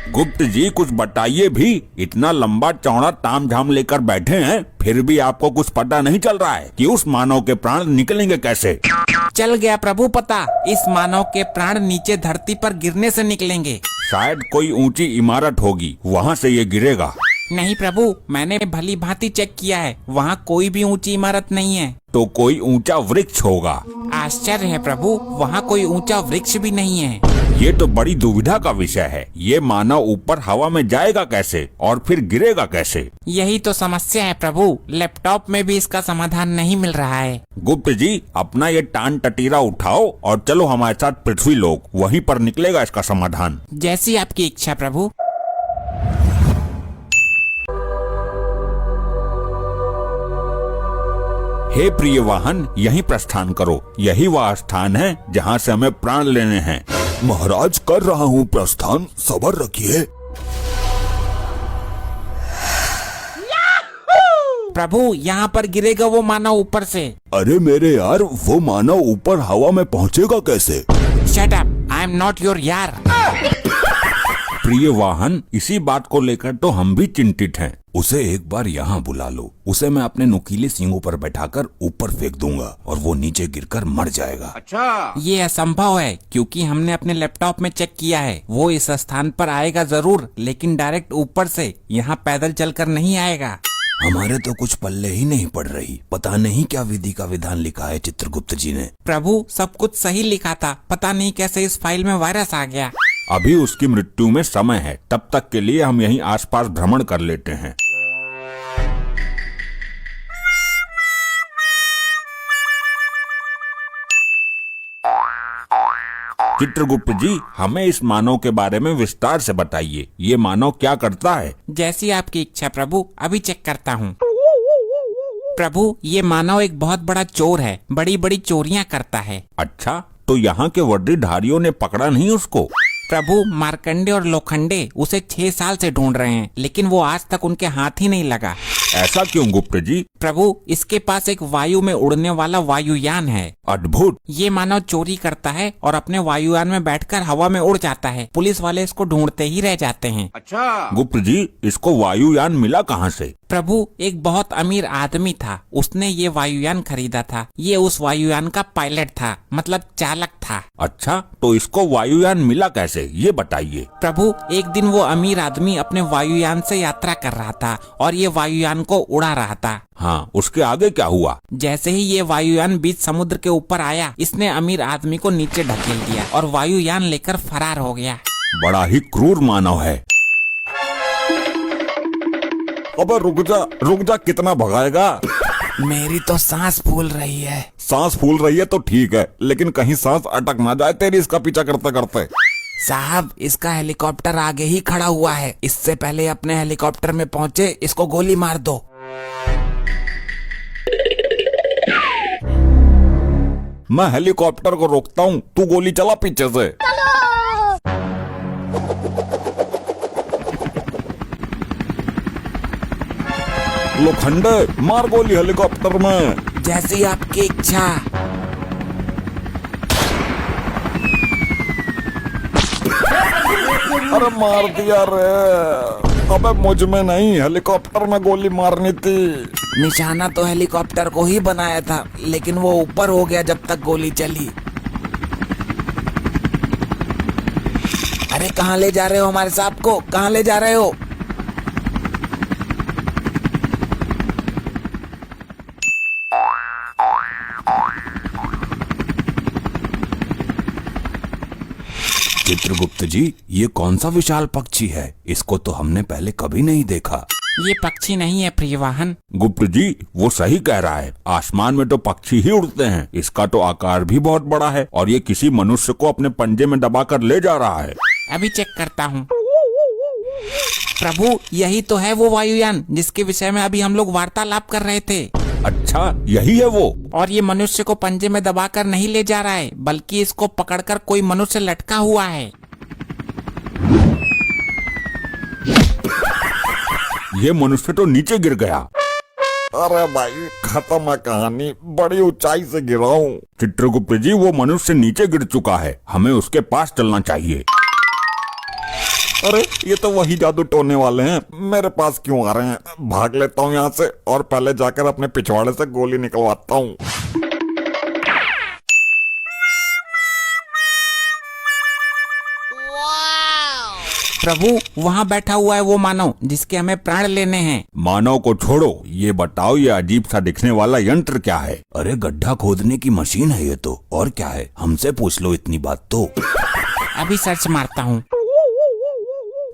गुप्त जी कुछ बताइए भी, इतना लंबा चौड़ा तामझाम लेकर बैठे हैं, फिर भी आपको कुछ पता नहीं चल रहा है कि उस मानव के प्राण निकलेंगे कैसे? चल गया प्रभु पता, इस मानव के प्राण नीचे धरती पर गिरने से निकलेंगे। शायद कोई ऊंची इमारत होगी, वहाँ से ये गिरेगा। नहीं प्रभु, मैंने भली भांति चेक किया है, वहाँ कोई भी ऊंची इमारत नहीं है। तो कोई ऊंचा वृक्ष होगा। आश्चर्य है प्रभु, वहाँ कोई ऊंचा वृक्ष भी नहीं है। ये तो बड़ी दुविधा का विषय है। ये मानव ऊपर हवा में जाएगा कैसे और फिर गिरेगा कैसे? यही तो समस्या है प्रभु, लैपटॉप में भी इसका समाधान नहीं मिल रहा है। गुप्त जी अपना ये टान टटीरा उठाओ और चलो हमारे साथ पृथ्वी लोक, वहीं पर निकलेगा इसका समाधान। जैसी आपकी इच्छा प्रभु। हे प्रिय वाहन, यहीं प्रस्थान करो। यही वह स्थान है जहाँ से हमें प्राण लेने हैं। महाराज कर रहा हूँ प्रस्थान, सब्र रखिए। प्रभु यहाँ पर गिरेगा वो मानव ऊपर से। अरे मेरे यार, वो मानव ऊपर हवा में पहुँचेगा कैसे? Shut up, I am not your यार। प्रिय वाहन, इसी बात को लेकर तो हम भी चिंतित हैं। उसे एक बार यहाँ बुला लो। उसे मैं अपने नुकीले सींगों पर बैठाकर ऊपर फेंक दूंगा और वो नीचे गिरकर मर जाएगा। अच्छा, ये असंभव है, क्योंकि हमने अपने लैपटॉप में चेक किया है। वो इस स्थान पर आएगा जरूर, लेकिन डायरेक्ट ऊपर से, यहाँ पैदल चलकर नहीं आएगा। हमारे तो कुछ पल्ले ही नहीं पड़ रही। पता नहीं क्या विधि का विधान लिखा है चित्रगुप्त जी ने। प्रभु सब कुछ सही लिखा था, पता नहीं कैसे इस फाइल में वायरस आ गया। अभी उसकी मृत्यु में समय है, तब तक के लिए हम यहीं आसपास भ्रमण कर लेते हैं। चित्रगुप्त जी, हमें इस मानव के बारे में विस्तार से बताइए। ये मानव क्या करता है? जैसी आपकी इच्छा प्रभु, अभी चेक करता हूँ। प्रभु ये मानव एक बहुत बड़ा चोर है, बड़ी बड़ी चोरियाँ करता है। अच्छा, तो यहाँ के वर्दीधारियों ने पकड़ा नहीं उसको? प्रभु मार्कंडे और लोखंडे उसे 6 साल से ढूंढ रहे हैं, लेकिन वो आज तक उनके हाथ ही नहीं लगा। ऐसा क्यों गुप्त जी? प्रभु इसके पास एक वायु में उड़ने वाला वायुयान है। अद्भुत। ये मानव चोरी करता है और अपने वायुयान में बैठकर हवा में उड़ जाता है। पुलिस वाले इसको ढूंढते ही रह जाते हैं। अच्छा, गुप्त जी इसको वायुयान मिला कहाँ से? प्रभु एक बहुत अमीर आदमी था, उसने ये वायुयान खरीदा था। ये उस वायुयान का पायलट था, मतलब चालक था। अच्छा, तो इसको वायुयान मिला कैसे, ये बताइए। प्रभु एक दिन वो अमीर आदमी अपने वायुयान से यात्रा कर रहा था और ये वायुयान को उड़ा रहा था। हाँ, उसके आगे क्या हुआ? जैसे ही ये वायुयान बीच समुद्र के ऊपर आया, इसने अमीर आदमी को नीचे ढकेल दिया और वायुयान लेकर फरार हो गया। बड़ा ही क्रूर मानव है। अबे रुक जा, कितना भगाएगा? मेरी तो सांस फूल रही है। सांस फूल रही है तो ठीक है, लेकिन कहीं सांस अटक ना जाए तेरी इसका पीछा करते करते। साहब इसका हेलीकॉप्टर आगे ही खड़ा हुआ है, इससे पहले अपने हेलीकॉप्टर में पहुँचे इसको गोली मार दो। मैं हेलीकॉप्टर को रोकता हूँ, तू गोली चला पीछे से। लोखंडे मार गोली हेलीकॉप्टर में। जैसी आपकी इच्छा। अरे मार दिया रे। अबे मुझ में नहीं, हेलीकॉप्टर में गोली मारनी थी। निशाना तो हेलीकॉप्टर को ही बनाया था, लेकिन वो ऊपर हो गया जब तक गोली चली। अरे कहाँ ले जा रहे हो हमारे साहब को, कहाँ ले जा रहे हो? चित्रगुप्त जी, ये कौन सा विशाल पक्षी है? इसको तो हमने पहले कभी नहीं देखा। ये पक्षी नहीं है प्रियवाहन। गुप्त जी वो सही कह रहा है, आसमान में तो पक्षी ही उड़ते हैं। इसका तो आकार भी बहुत बड़ा है और ये किसी मनुष्य को अपने पंजे में दबाकर ले जा रहा है। अभी चेक करता हूँ। प्रभु यही तो है वो वायुयान जिसके विषय में अभी हम लोग वार्तालाप कर रहे थे। अच्छा, यही है वो। और ये मनुष्य को पंजे में दबाकर नहीं ले जा रहा है, बल्कि इसको पकड़कर कोई मनुष्य लटका हुआ है। ये मनुष्य तो नीचे गिर गया। अरे भाई खत्म है कहानी, बड़ी ऊंचाई से गिरा हूँ। चित्रगुप्त जी वो मनुष्य नीचे गिर चुका है, हमें उसके पास चलना चाहिए। अरे ये तो वही जादू टोने वाले हैं, मेरे पास क्यों आ रहे हैं? भाग लेता हूँ यहाँ से और पहले जाकर अपने पिछवाड़े से गोली निकलवाता हूँ। प्रभु वहाँ बैठा हुआ है वो मानव जिसके हमें प्राण लेने हैं। मानव को छोड़ो, ये बताओ ये अजीब सा दिखने वाला यंत्र क्या है? अरे गड्ढा खोदने की मशीन है ये तो, और क्या है, हमसे पूछ लो इतनी बात तो। अभी सर्च मारता हूँ।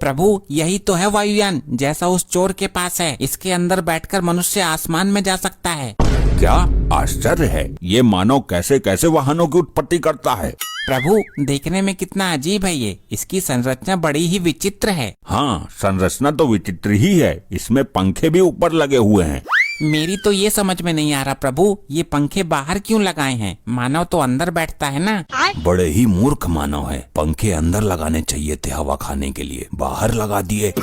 प्रभु यही तो है वायुयान, जैसा उस चोर के पास है। इसके अंदर बैठकर मनुष्य आसमान में जा सकता है। क्या आश्चर्य है, ये मानव कैसे कैसे वाहनों की उत्पत्ति करता है? प्रभु देखने में कितना अजीब है ये, इसकी संरचना बड़ी ही विचित्र है। हाँ, संरचना तो विचित्र ही है, इसमें पंखे भी ऊपर लगे हुए हैं। मेरी तो ये समझ में नहीं आ रहा प्रभु, ये पंखे बाहर क्यों लगाए हैं? मानव तो अंदर बैठता है ना। बड़े ही मूर्ख मानव है, पंखे अंदर लगाने चाहिए थे हवा खाने के लिए, बाहर लगा दिए।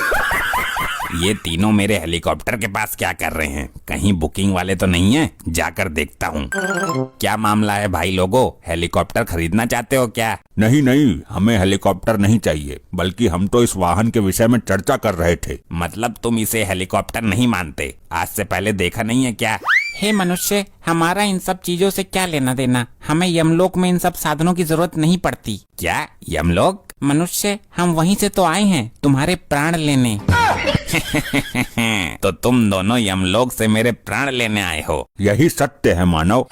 ये तीनों मेरे हेलीकॉप्टर के पास क्या कर रहे हैं? कहीं बुकिंग वाले तो नहीं है? जाकर देखता हूँ। क्या मामला है भाई लोगों, हेलीकॉप्टर खरीदना चाहते हो क्या? नहीं नहीं, हमें हेलीकॉप्टर नहीं चाहिए, बल्कि हम तो इस वाहन के विषय में चर्चा कर रहे थे। मतलब तुम इसे हेलीकॉप्टर नहीं मानते? आज से पहले देखा नहीं है क्या? हे मनुष्य, हमारा इन सब चीजों से क्या लेना देना? हमें यमलोक में इन सब साधनों की जरूरत नहीं पड़ती। क्या यमलोक? मनुष्य हम वहीं से तो आए हैं तुम्हारे प्राण लेने। तो तुम दोनों यमलोक से मेरे प्राण लेने आए हो? यही सत्य है मानव।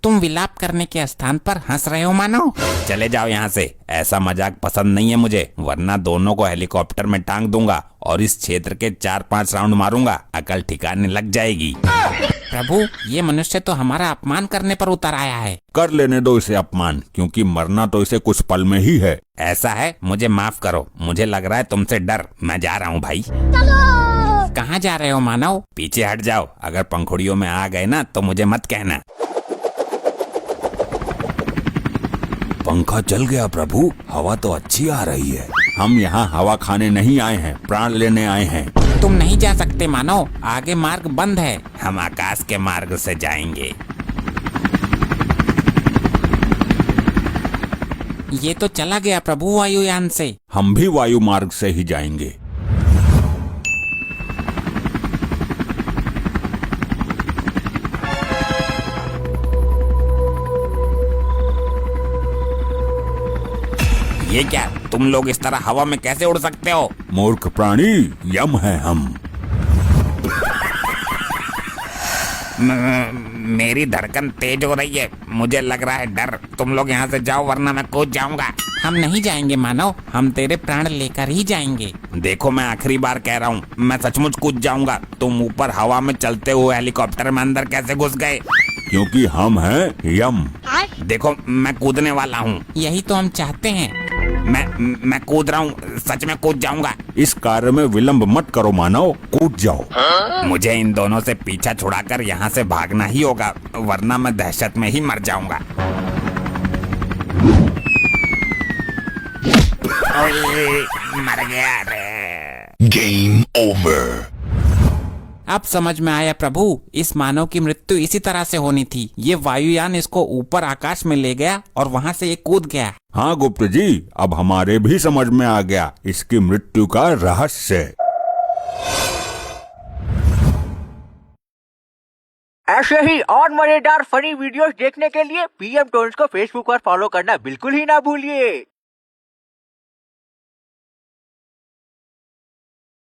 तुम विलाप करने के स्थान पर हंस रहे हो मानव? चले जाओ यहाँ से, ऐसा मजाक पसंद नहीं है मुझे, वरना दोनों को हेलीकॉप्टर में टांग दूंगा और इस क्षेत्र के 4-5 राउंड मारूंगा, अकल ठिकाने लग जाएगी। प्रभु ये मनुष्य तो हमारा अपमान करने पर उतर आया है। कर लेने दो इसे अपमान, क्योंकि मरना तो इसे कुछ पल में ही है। ऐसा है, मुझे माफ करो, मुझे लग रहा है तुमसे डर। मैं जा रहा हूँ भाई। कहाँ जा रहे हो मानव? पीछे हट जाओ, अगर पंखुड़ियों में आ गए ना तो मुझे मत कहना। पंखा चल गया प्रभु, हवा तो अच्छी आ रही है। हम यहाँ हवा खाने नहीं आए हैं, प्राण लेने आए हैं। तुम नहीं जा सकते मानव, आगे मार्ग बंद है। हम आकाश के मार्ग से जाएंगे। ये तो चला गया प्रभु वायुयान से। हम भी वायु मार्ग से ही जाएंगे। ये क्या, तुम लोग इस तरह हवा में कैसे उड़ सकते हो? मूर्ख प्राणी, यम है हम। मेरी धड़कन तेज हो रही है, मुझे लग रहा है डर। तुम लोग यहाँ से जाओ वरना मैं कूद जाऊंगा। हम नहीं जाएंगे मानव, हम तेरे प्राण लेकर ही जाएंगे। देखो मैं आखिरी बार कह रहा हूँ, मैं सचमुच कूद जाऊंगा। तुम ऊपर हवा में चलते हुए हेलीकॉप्टर में अंदर कैसे घुस गए? क्योंकि हम हैं यम। देखो मैं कूदने वाला हूँ। यही तो हम चाहते हैं। मैं कूद रहा हूँ, सच में कूद जाऊंगा। इस कार्य में विलंब मत करो मानव, कूद जाओ। मुझे इन दोनों से पीछा छुड़ाकर यहाँ से भागना ही होगा, वरना मैं दहशत में ही मर जाऊंगा। ओए, मर गया रे। Game over. अब समझ में आया प्रभु, इस मानव की मृत्यु इसी तरह से होनी थी। ये वायुयान इसको ऊपर आकाश में ले गया और वहाँ से ये कूद गया। हाँ गुप्त जी, अब हमारे भी समझ में आ गया इसकी मृत्यु का रहस्य। ऐसे ही और मजेदार फनी वीडियोस देखने के लिए पीएम टोन्स को फेसबुक पर फॉलो करना बिल्कुल ही ना भूलिए।